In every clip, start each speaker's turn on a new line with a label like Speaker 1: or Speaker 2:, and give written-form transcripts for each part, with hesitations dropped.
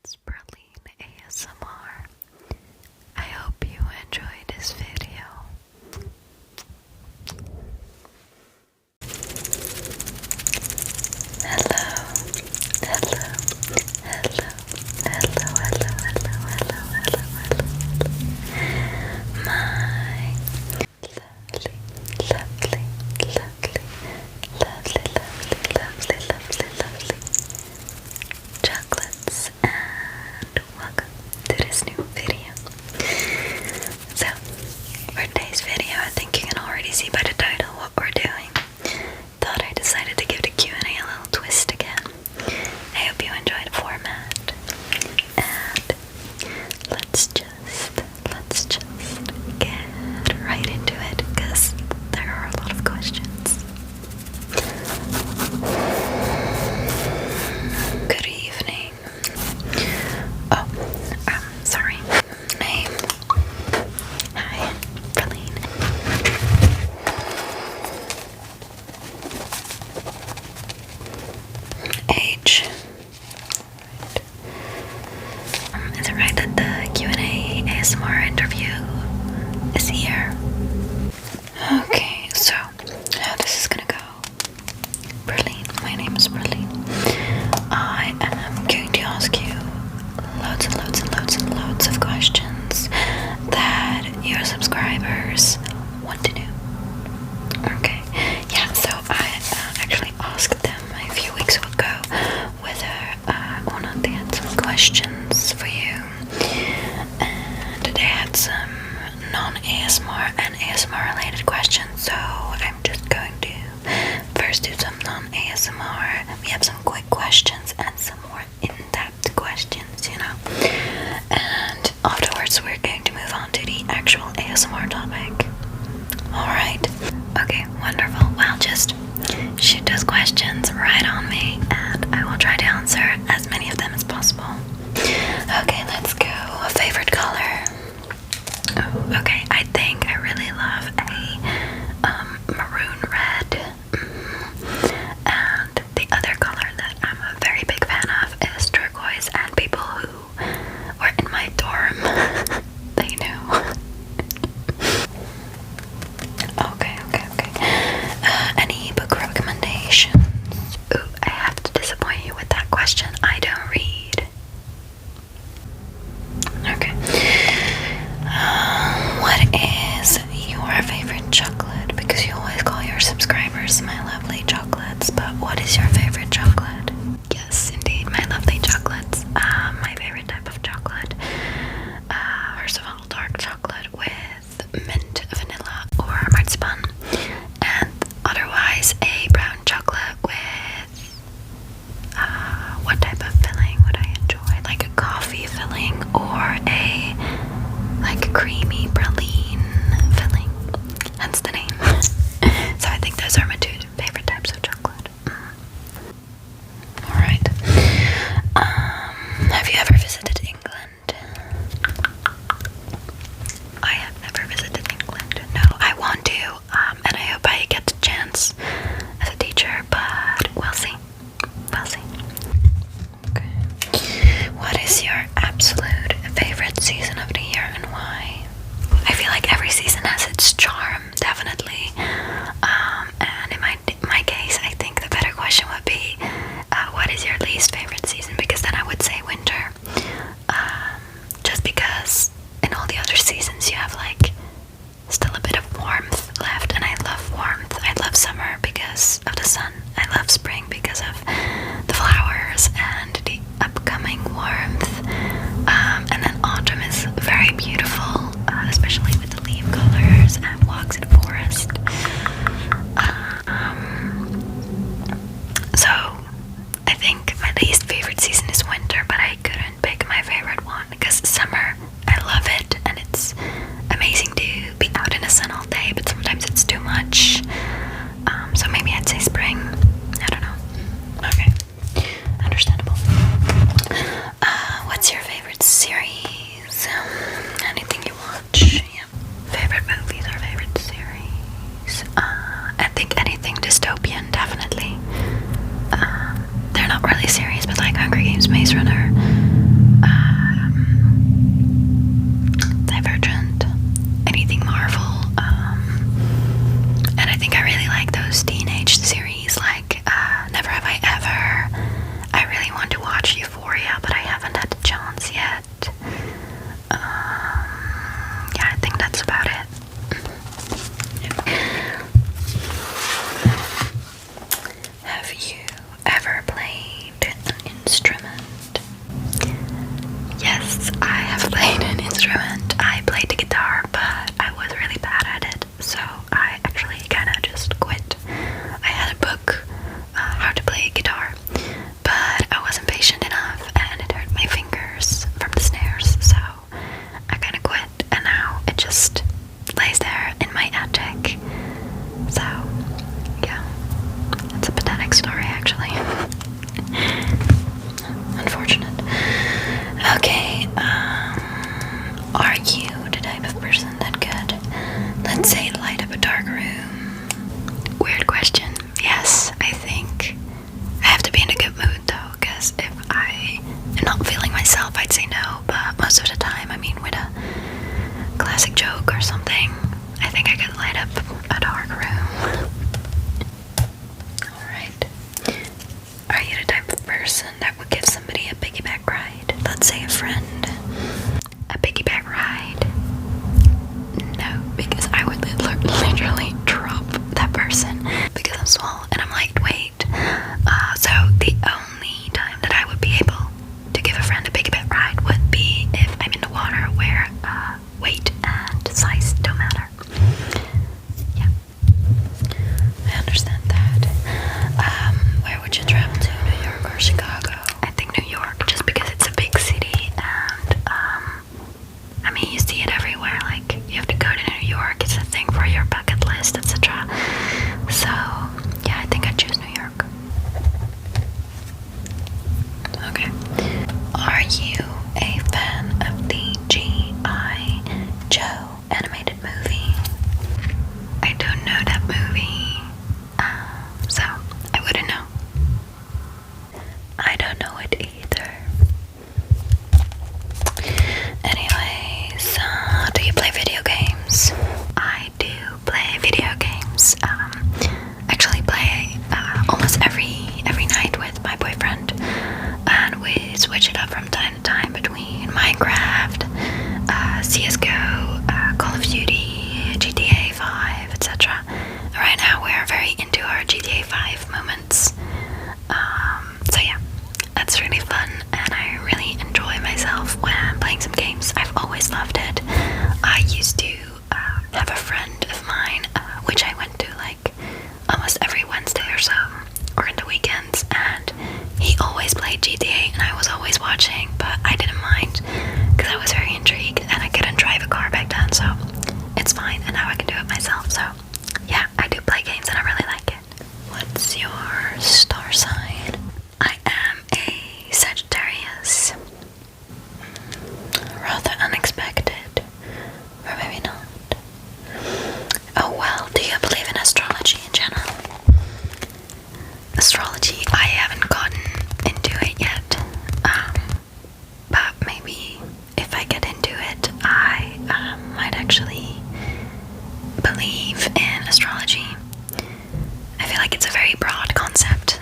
Speaker 1: It's Praliene ASMR. I hope you enjoyed this video. Hello, hello, hello, hello, hello, hello, hello, hello, hello. My lovely, lovely, lovely, lovely, lovely, lovely, lovely, lovely chocolates, and welcome to this new video. So, for today's video, I think you can already see by the title what we're doing. Thought I decided to give the Q&A a little twist again. I hope you enjoy the format. And let's just get right into it, because there are a lot of questions. Good evening. Oh, sorry. Name. Hi, Praliene. Age. Is it right that the Q&A ASMR interview is here? Okay, so how this is gonna go. Praliene, my name is Praliene. I am going to ask you loads and loads and loads and loads of questions that your subscribers want to know. Okay, yeah, so I actually asked them a few weeks ago whether or not they had some questions for you, and they had some non-ASMR and ASMR related questions, so I'm just going to first do some non-ASMR. We have some quick questions and some more in-depth questions, you know, and afterwards we're going to move on to the actual ASMR topic. Alright, okay, wonderful. Well, just shoot those questions right on me and I will try to answer as many of them as possible. Okay, let's go. A favorite color? Oh, okay, I think I really love a maroon red. And the other color that I'm a very big fan of is turquoise, and people who were in my dorm, they know. Okay. Any book recommendations? Ooh, I have to disappoint you with that question. I don't read. Okay. What is your favorite chocolate? Because you always call your subscribers my lovely chocolates, but what is your favorite chocolate? Yes, indeed, my lovely chocolates. My favorite type of chocolate. First of all, dark chocolate with mint, vanilla, or marzipan, and otherwise a brown chocolate with what type of filling would I enjoy? Like a coffee filling or a creamy praline filling. Hence the name. So I think those are my two favorite types of chocolate. Alright. Have you ever visited England? I have never visited England. No, I want to, and I hope I get the chance as a teacher, but we'll see. We'll see. Okay. What is your absolute favorite season of the year and why? I feel like every season has its charm, definitely. And in my case, I think the better question would be, what is your least favorite season? Because then I would say winter. Just because in all the other seasons you have still a bit of warmth left, and I love warmth. I love summer because of the sun. I love spring because of the flowers and the upcoming warmth. And then autumn is very beautiful, especially with the leaf colors and walks in the forest. I'd say no, but most of the time, I mean, with a classic joke or something, I think I could light up a dark room. Alright. Are you the type of person that would give somebody a piggyback ride? Let's say a friend. A piggyback ride? No, because I would literally drop that person because I'm small and I'm lightweight. So the only time that I would be able to give a friend a piggyback ride would be if I'm in the water where weight and size don't matter. Yeah, I understand that. Where would you travel to? New York or Chicago? I think New York, just because it's a big city and I mean, you see it everywhere. Like, you have to go to New York, it's a thing for your bucket list, etc. So yeah, I think I'd choose New York. Okay. Are you a fan of the G.I. Joe animated movie? I don't know that movie, so I wouldn't know. I don't know it either. Anyways, do you play video games? I do play video games. Actually play almost every night with my boyfriend, and we switch it up from time to time between Minecraft, CS:GO, Call of Duty, GTA 5, etc. Right now we're very into our GTA 5 moments. So yeah, that's really fun, and I really enjoy myself when playing some games. I've always loved it. I used to have a friend of mine, which I went to like almost every Wednesday or so, or in the weekends, and he always played GTA, and I was always watching, but I didn't mind because I was very intrigued, and I couldn't drive a car back then, so it's fine, and now I can do it myself. So yeah, I do play games, and I really like it. What's your star sign? I am a Sagittarius. Rather unexpected, or maybe not. Oh well, do you believe in astrology in general? Astrology, I haven't gotten into it yet, but maybe if I get into it, I might actually believe in astrology. I feel like it's a very broad concept,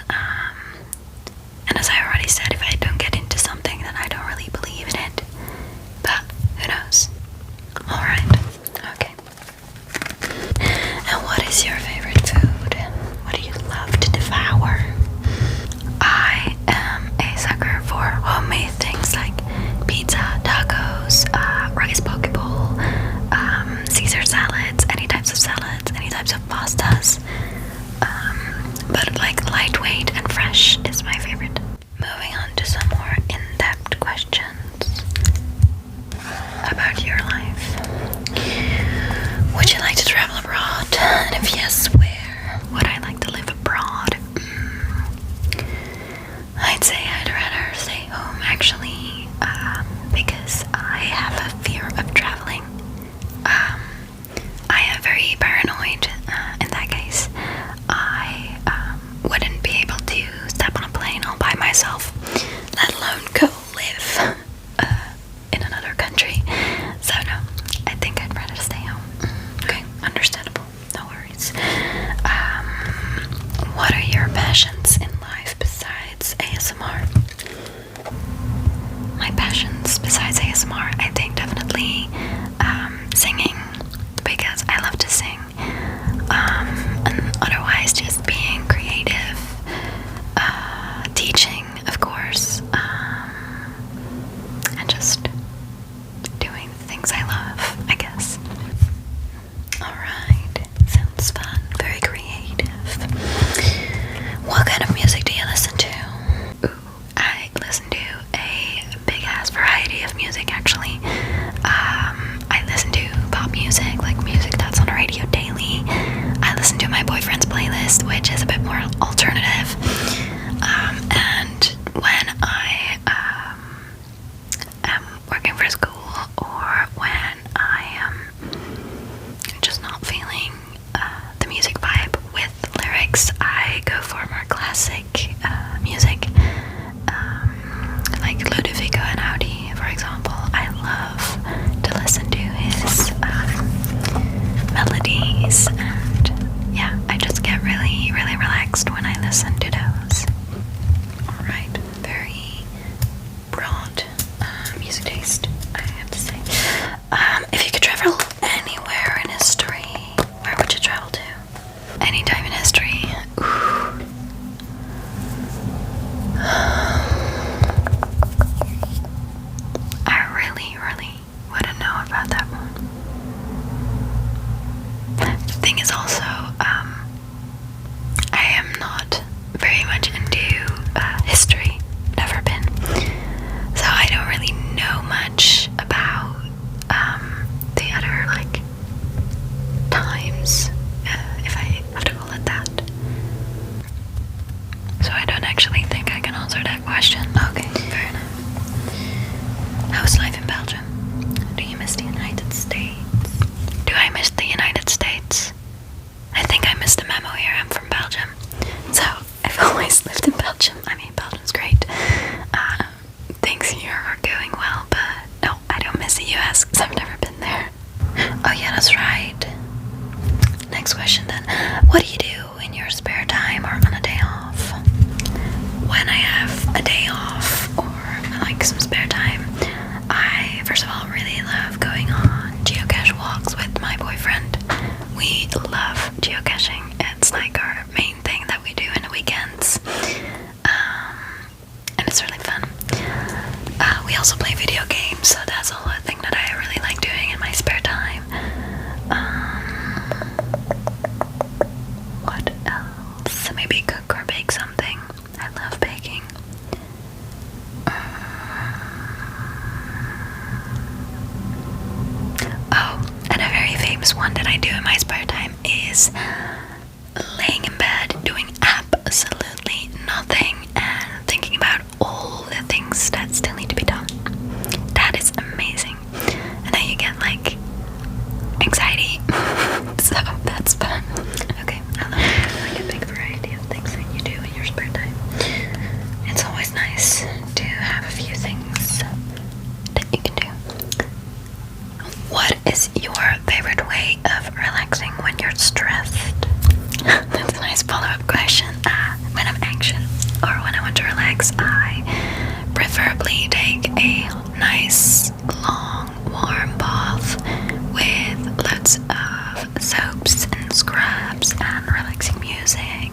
Speaker 1: and as I already said, if I don't get into something, then I don't really believe in it, but who knows. Alright, okay. And what is your favorite food? What do you love to devour? I am a sucker for homemade things like pizza, tacos, rice poke bowl, Caesar salads, any types of salads, any types of pastas. But like lightweight and fresh is my favorite. Moving on to some more in-depth questions about your life. Would you like to travel abroad? And if yes, where? Would I like to live abroad? I'd say I'd rather stay home actually, because I have a fear of traveling. I am very paranoid in that case. I wouldn't be able to step on a plane all by myself, let alone go live in another country. So no, I think I'd rather stay home. Okay, understandable, no worries. What are your passions in life besides ASMR? My passions besides ASMR, I think definitely singing, because I love to sing, and otherwise just being creative, teaching, of course, and just doing things I love, I guess. Alright, sounds fun, very creative. What kind of music do you listen to? Ooh, I listen to a big ass variety of music actually. I listen to pop here are going well, but no, I don't miss the US because I've never been there. Oh yeah, that's right. Next question then. What do you do in your spare time or on a day off? When I have a day off or like some spare time, I first of all really love going on geocache walks with my boyfriend. We love geocaching. It's like our main thing that we do in the weekends. And it's really fun. We also play video games, so that's all a thing that I really like doing in my spare time. What else? Maybe cook or bake something. I love baking. Oh, and a very famous one that I do in my spare time is laying in bed doing absolutely nothing and thinking about all the things that still need to be done. That is amazing. And then you get like anxiety. So that's fun. Okay, I love like a big variety of things that you do in your spare time. It's always nice to have a few things that you can do. What is your favorite way of relaxing when you're stressed? That's a nice follow-up question. When I'm anxious or when I want to relax, I preferably take a nice, long, warm bath with loads of soaps and scrubs and relaxing music.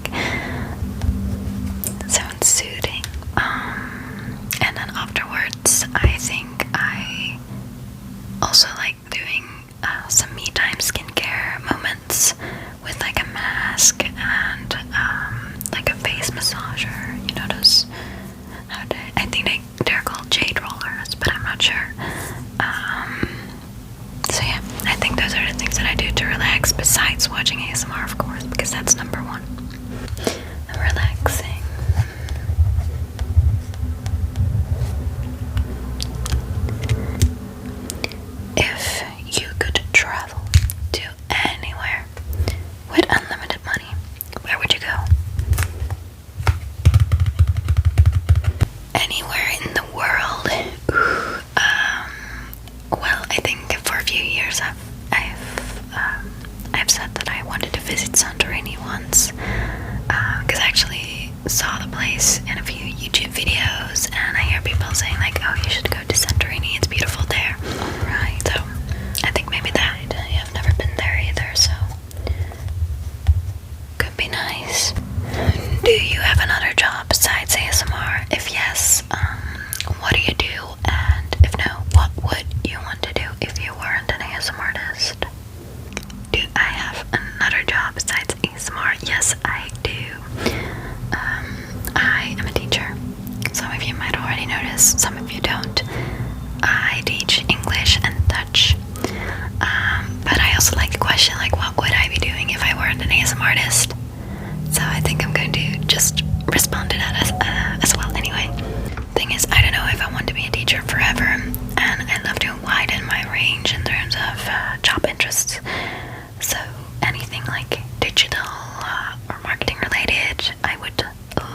Speaker 1: Sounds soothing. And then afterwards, I think I also like doing some me time skincare moments with like a mask and like a face massager. You know those? I think they're called jade rollers, but I'm not sure. So yeah, I think those are the things that I do to relax besides watching ASMR, of course, because that's number one. Relaxing. If you could travel to anywhere with unlimited money, where would you go? Anywhere in the world? Ooh, well, I think for a few years I've said that I wanted to visit Santorini once, because I actually saw the place in a few YouTube videos, and I hear people saying like, oh, you should go to Santorini, it's beautiful there. Alright, so I think maybe that. I've never been there either, so could be nice. Do you have another job besides ASMR? If yes, what do you do? And if no, what would you want to do if you weren't an ASMR artist? Do I have another job besides ASMR? Yes, I do. I am a teacher. Some of you might already notice, some of you don't. I teach English and Dutch. But I also like the question, like, what would I be doing if I weren't an ASMR artist? So I think I'm going to just respond to that as well anyway. Thing is, I don't know if I want to be a teacher forever, and I love to widen my range in terms of job interests. So anything like digital or marketing related, I would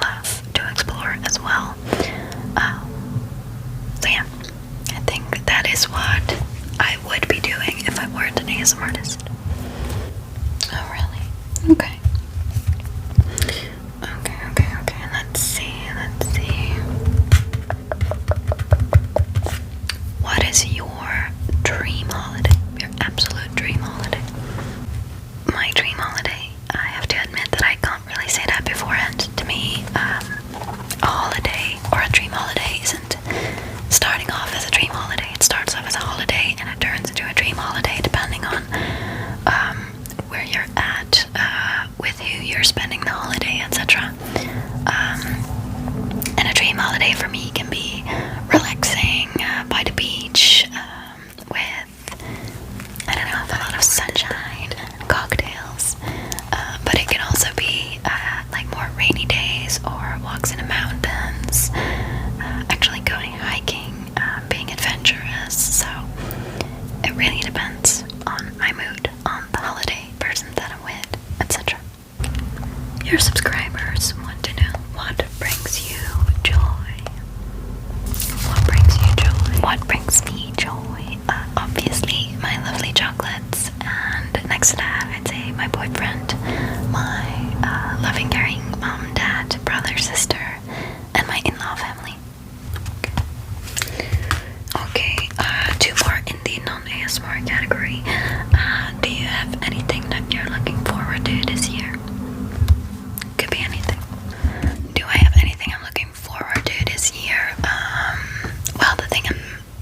Speaker 1: love to explore as well. So yeah, I think that is what I would be doing if I weren't an ASMR artist. Oh really? Okay. Okay, let's see. What is your dream holiday? Your absolute dream holiday? My dream holiday, I have to admit that I can't really say that beforehand. To me, a holiday or a dream holiday isn't starting off as a dream holiday. It starts off as a holiday and it turns into a dream holiday depending on where you're at, with who you're spending the holiday, etc. And a dream holiday for me can be relaxing by the beach with, I don't know, a lot of sunshine and cocktails. But it can also be like more rainy days or walks in the mountains, actually going hiking, being adventurous. So it really depends on my mood, on the holiday, person that I'm with, etc. Your subscribers want to know what brings you joy. what brings me joy? Obviously, my lovely chocolates, and next to that, I'd say my boyfriend, my loving, caring mom, dad, brother, sister, and my in-law family. Okay, two more in the non-ASMR category. Do you have anything that you're looking forward to this year? Could be anything. Do I have anything I'm looking forward to this year? Well, the thing I'm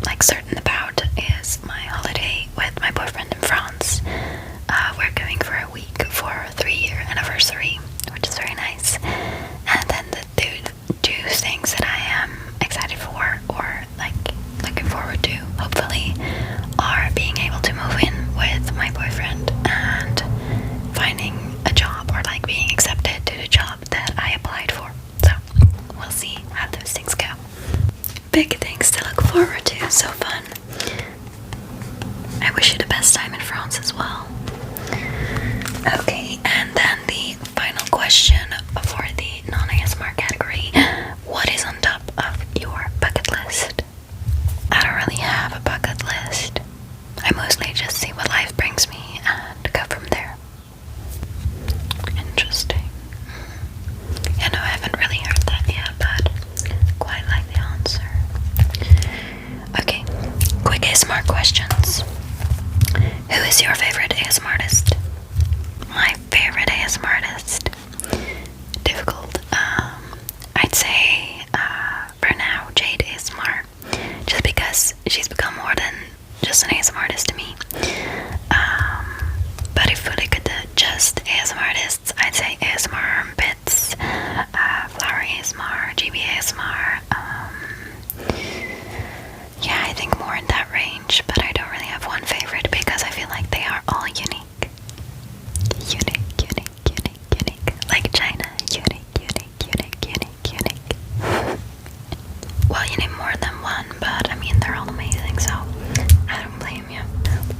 Speaker 1: like certain about is my holiday with my boyfriend in France. We're going for a week for a 3-year anniversary, which is very nice. And then the two things that I am excited for, or like looking forward to, hopefully, are being able to move in with my boyfriend and finding a job, or like being accepted to the job that I applied for. So we'll see how those things go. Big things to look forward to, so fun. I wish you the best time in France as well. Okay, and then the final question for the non-ASMR category. What is on top of your bucket list? I don't really have a bucket list. I mostly just see what life brings me and go from there. Interesting. Yeah, no, I haven't really heard that yet, but quite like the answer. Okay, quick ASMR questions. Who is your favorite ASMR artist? My favorite ASMR artist? Difficult. I'd say for now, Jade ASMR, just because she's become more than just an ASMR artist to me. But if we look at the just ASMR artists, I'd say ASMR Armpits, Flower ASMR, GB ASMR. Yeah, I think more in that range, but I don't really have one favorite because I feel like they are all unique. Unique. Like China, unique. Well, you need more than one, but I mean, they're all amazing, so I don't blame you.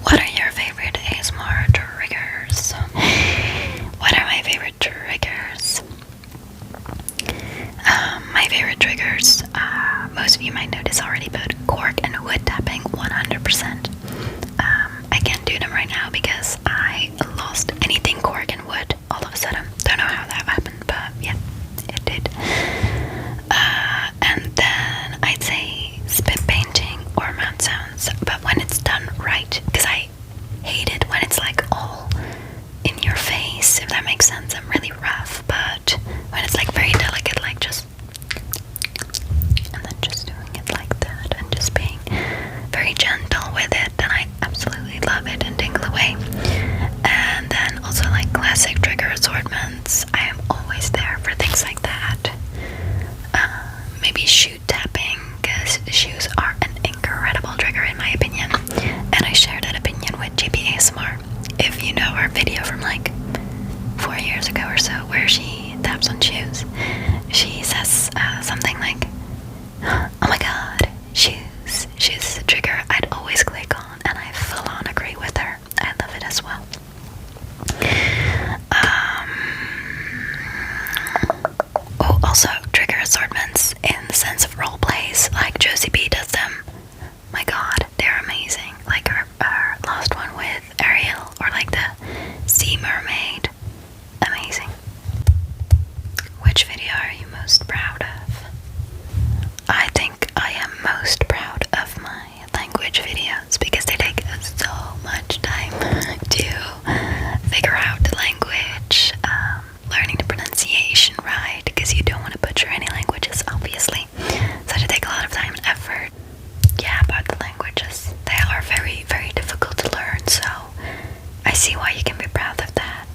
Speaker 1: What are your favorite ASMR triggers? What are my favorite triggers? My favorite triggers, most of you might know this already, but cork and wood tapping, 100%. I can't do them right now because I lost anything cork and wood all of a sudden. Don't know how that happened, but yeah, it did. And then I'd say spit painting or mouth sounds, but when it's done right, because I hate it when it's like all in your face, if that makes sense. I'm really rough, but when it's like very delicate, like just, and then just doing it like that and just being very gentle with it, then I absolutely love it and tingle away. And then also like classic trigger assortments, I am always there for things like that. Maybe shoe tapping, because shoes are an incredible trigger in my opinion, and I share that opinion with GB ASMR. If you know our video from like 4 years ago or so where she taps on shoes, she says something like, oh my god, shoes is a trigger I'd always click on, and I full on agree with her. I love it as well. Also trigger assortments in the sense of role plays, like Josie B does them. My god, they're amazing. Like our last one with Ariel, or like the Sea Mermaid. Amazing. Which video are you most proud of? I think I am most proud of my language videos because they take so much time to figure out the language, learning the pronunciation right, because you don't want to butcher any languages, obviously. So they take a lot of time and effort. Yeah, about the languages. They are very, very difficult to learn, so I see why you can be proud of that.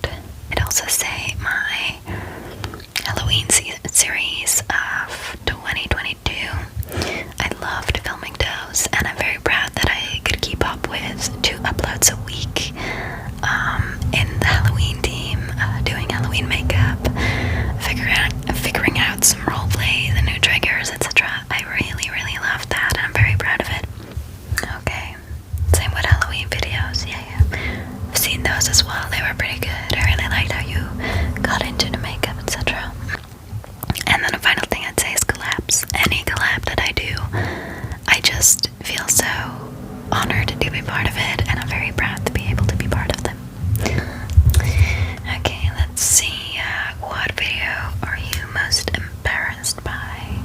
Speaker 1: I'd also say my Halloween series of 2022, I loved filming those, and I'm very proud that I could keep up with 2 uploads a week in the Halloween theme, doing Halloween makeup, figuring out some roleplay, the new triggers, etc. I really, really love that, and I'm very proud of it. Okay, same with Halloween videos, yeah. I've seen those as well, feel so honored to be part of it, and I'm very proud to be able to be part of them. Okay, let's see. What video are you most embarrassed by?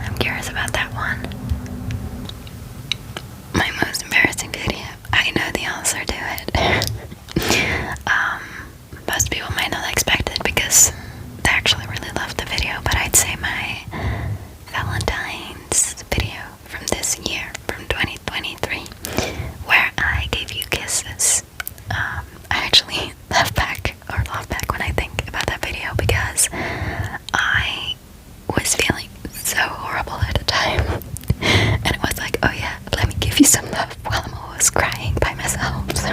Speaker 1: I'm curious about that one. My most embarrassing video. I know the answer to it. Most people might not expect it because they actually really loved the video, but I'd say my Valentine's video from this year, from 2023, where I gave you kisses. I actually laugh back when I think about that video because I was feeling so horrible at the time. And it was like, oh yeah, let me give you some love while I'm always crying by myself. So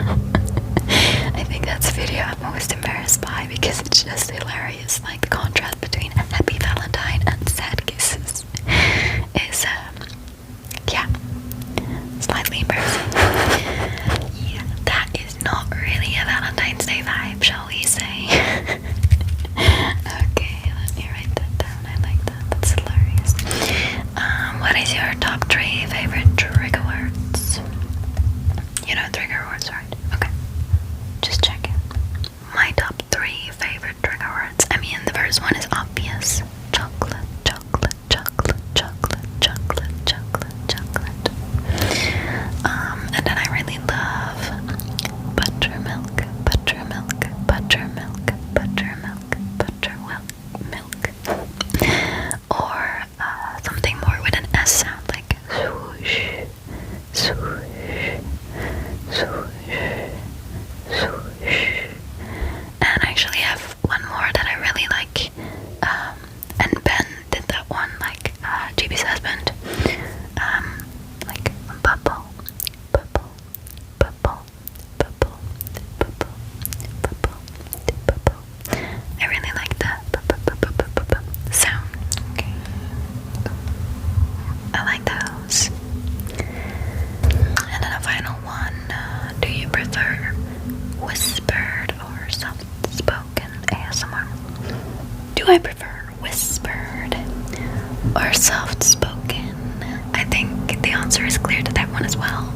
Speaker 1: I think that's a video I'm most embarrassed by because it's just hilarious. Like the contrast between happy Valentine and sad kisses is, yeah, slightly embarrassing. Yeah, that is not really a Valentine's Day vibe, shall we say? Okay, let me write that down. I like that. That's hilarious. What is your top 3 favorite trigger words? You know trigger words, right? Okay. Just checking. My top 3 favorite trigger words. I mean, the first one is obvious. Chocolate, chocolate, chocolate, chocolate, chocolate, chocolate, chocolate. And then I really love buttermilk, buttermilk, buttermilk, buttermilk, buttermilk. Or something more with an S sound, like swoosh, swoosh, swoosh, swoosh. And I actually have one more that I really like, and Ben did that one, like JB's husband, like bubble, bubble, bubble, bubble, bubble, bubble, bubble. I really like the sound. Okay, I like those. And then a final one. Do you prefer whispered or soft-spoken ASMR? Do I prefer whispered or soft-spoken? I think the answer is clear to that one as well.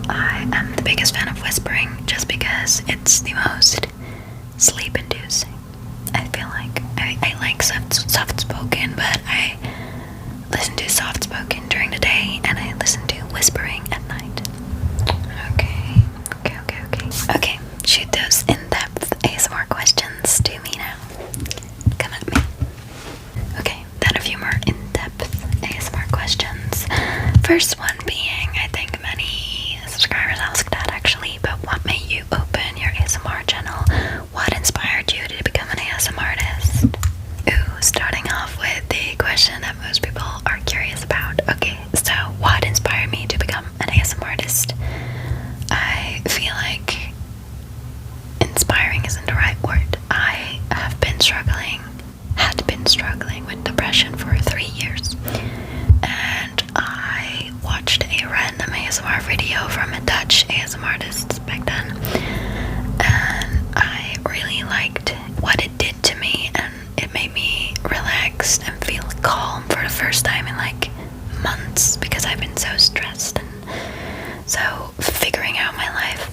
Speaker 1: I am the biggest fan of whispering just because it's the most sleep-inducing. I feel like I like soft-spoken, but I listen to soft-spoken during the day and I listen to whispering at night. Okay, shoot those in-depth ASMR questions to me now. Come at me. Okay, then a few more in-depth ASMR questions. First one being, I think many subscribers ask that actually, but what made you open your ASMR channel? What inspired you to become an ASMR artist? Ooh, starting off with the question that most people are curious about. Okay, so what inspired me to become an ASMR artist? I feel like inspiring isn't the right word. I had been struggling with depression for 3 years, and I watched a random ASMR video from a Dutch ASMR artist back then, and I really liked what it did to me, and it made me relaxed and feel calm for the first time in like months because I've been so stressed and so figuring out my life.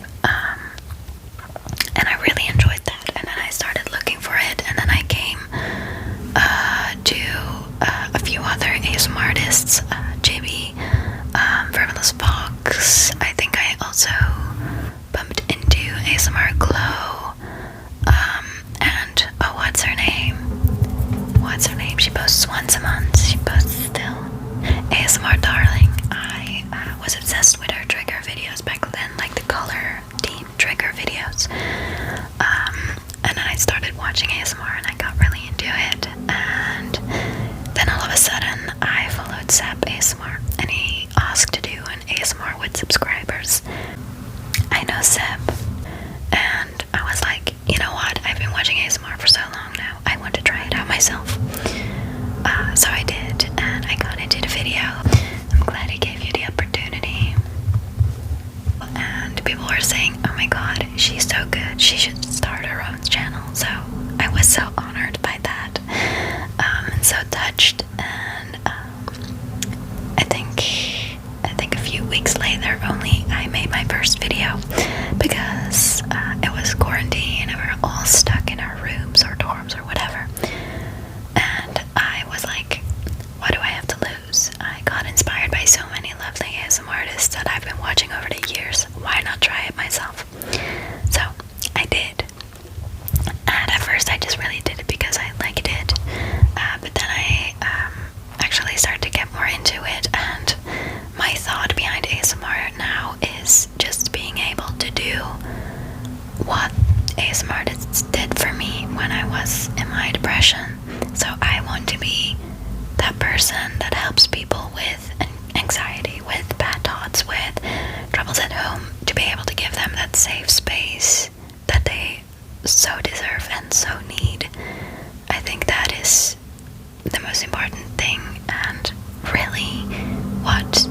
Speaker 1: And I really enjoyed that, and then I started looking for it, and then I came to a few other ASMR artists, JB, Frivolous Fox. I think I also bumped into ASMR Glow, and oh, what's her name? She posts once a month. She posts still. ASMR Darling. I was obsessed with her trigger videos back then, like the color theme trigger videos. And then I started watching ASMR and I got really into it. And then all of a sudden, I followed Sap ASMR, and he asked to do an ASMR with subscribers. I know Sap, and I was like, you know what? I've been watching ASMR for so long now. I want to try it out myself. So I did, and I got into the video. I'm glad he gave you the opportunity. And people were saying, oh my god, she's so good, she should start her own channel. So I was so honored by that, and so touched, and I think either. Only I made my first video because it was quarantine and we were all stuck in our rooms or dorms or whatever. And I was like, what do I have to lose? I got inspired by so many lovely ASMR artists that I've been watching over the years. Why not try it myself? So I did. And at first I just really did it because I liked it. But then I actually started to get more into it, and my thought behind ASMR now is just being able to do what ASMR artists did for me when I was in my depression. So I want to be that person that helps people with anxiety, with bad thoughts, with troubles at home, to be able to give them that safe space that they so deserve and so need. I think that is the most important thing, and really what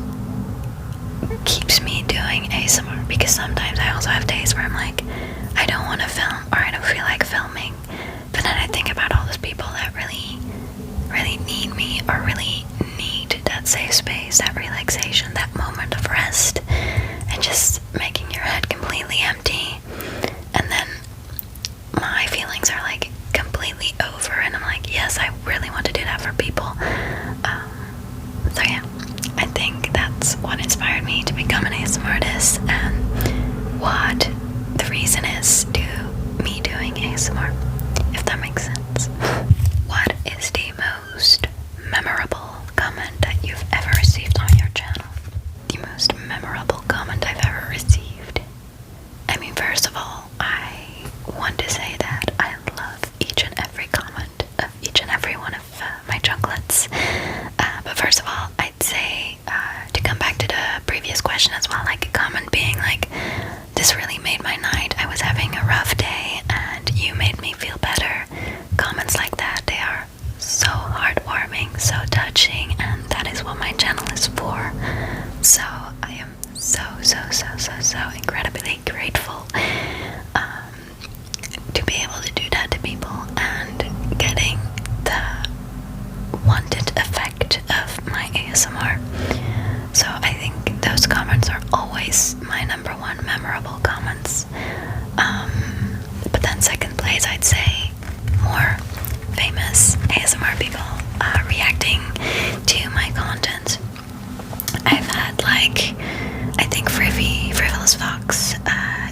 Speaker 1: keeps me doing ASMR, because sometimes I also have days where I'm like, I don't want to film, or I don't feel like filming, but then I think about all those people that really need me, or really need that safe space, that relaxation, that moment of rest, and just making your head completely empty. And then my feelings are like completely over, and I'm like, yes, I really want to do that for people. So yeah, I think that's what inspired me to become an ASMR artist, and what the reason is to me doing ASMR, if that makes sense. What is the most memorable comment that you've ever received on your channel? The most memorable comment I've ever received. I mean, first of all, I want to say that I love each and every comment of each and every one of my chocolates. But first of all, I'd say to come back to the previous question as well, like a comment being like, this really made my night, I was having a rough day and you made me feel better. Comments like that, they are so heartwarming, so touching, and that is what my channel is for. So I am so incredibly grateful to be able to do that to people and getting the wanted effect of my ASMR. So I think those comments are always my number one memorable comments. But then second place, I'd say more famous ASMR people reacting to my content. I've had, like, I think Frivolous Fox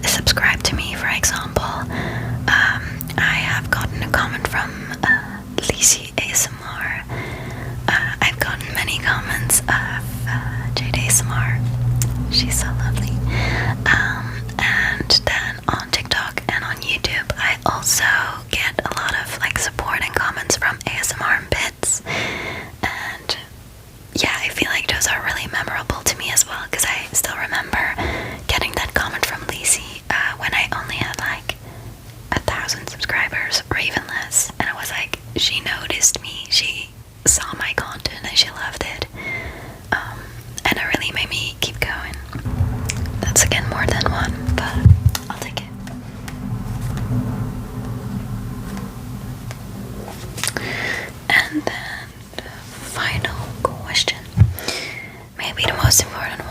Speaker 1: subscribed to me, for example. I have gotten a comment from Lizzie ASMR. I've gotten many comments of Jade ASMR. She's so lovely. And then on TikTok and on YouTube, I also get a lot of like support and comments from ASMR Bits. And yeah, I feel like those are really memorable to me as well, because I still remember getting that comment from Lizzie when I only had like 1,000 subscribers or even less, and I was like, she noticed me, she saw my content and she loved it, and it really made me keep going. That's again more than one, but I'll take it. And then the final question, maybe the most important